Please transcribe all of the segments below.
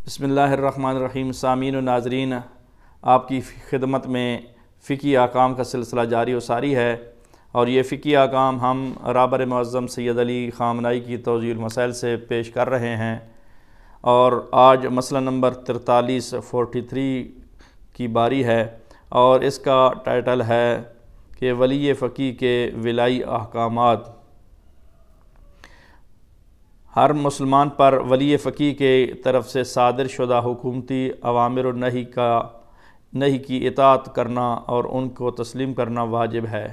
بسم اللہ الرحمن الرحیم۔ سامعین و ناظرین، آپ کی خدمت میں فقہی احکام کا سلسلہ جاری و ساری ہے، اور یہ فقہی احکام ہم رابر معظم سید علی خامنائی کی توضیح المسائل سے پیش کر رہے ہیں، اور آج مسئلہ نمبر 43 کی باری ہے، اور اس کا ٹائٹل ہے کہ ولی فقیہ کے ولائی احکامات۔ ہر مسلمان پر ولی فقیہ کے طرف سے صادر شدہ حکومتی اوامر و نہی کی اطاعت کرنا اور ان کو تسلیم کرنا واجب ہے،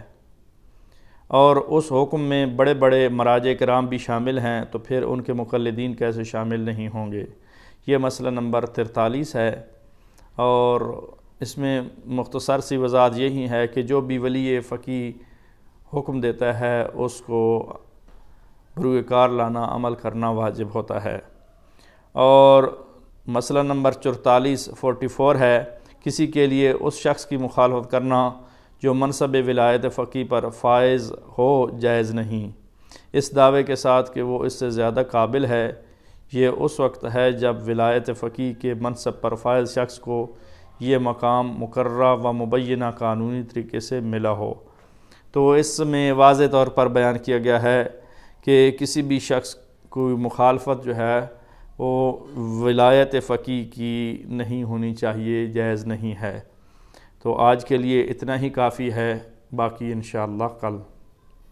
اور اس حکم میں بڑے بڑے مراجع کرام بھی شامل ہیں، تو پھر ان کے مقلدین کیسے شامل نہیں ہوں گے؟ یہ مسئلہ نمبر 43 ہے، اور اس میں مختصر سی وضاحت یہی ہے کہ جو بھی ولی فقیہ حکم دیتا ہے اس کو بروئے کار لانا، عمل کرنا واجب ہوتا ہے۔ اور مسئلہ نمبر 44 ہے، کسی کے لیے اس شخص کی مخالفت کرنا جو منصب ولایت فقیہ پر فائز ہو جائز نہیں، اس دعوے کے ساتھ کہ وہ اس سے زیادہ قابل ہے۔ یہ اس وقت ہے جب ولایت فقیہ کے منصب پر فائز شخص کو یہ مقام مقررہ و مبینہ قانونی طریقے سے ملا ہو۔ تو اس میں واضح طور پر بیان کیا گیا ہے کہ کسی بھی شخص کو مخالفت جو ہے وہ ولایت فقیہ کی نہیں ہونی چاہیے، جائز نہیں ہے۔ تو آج کے لیے اتنا ہی کافی ہے، باقی انشاءاللہ کل۔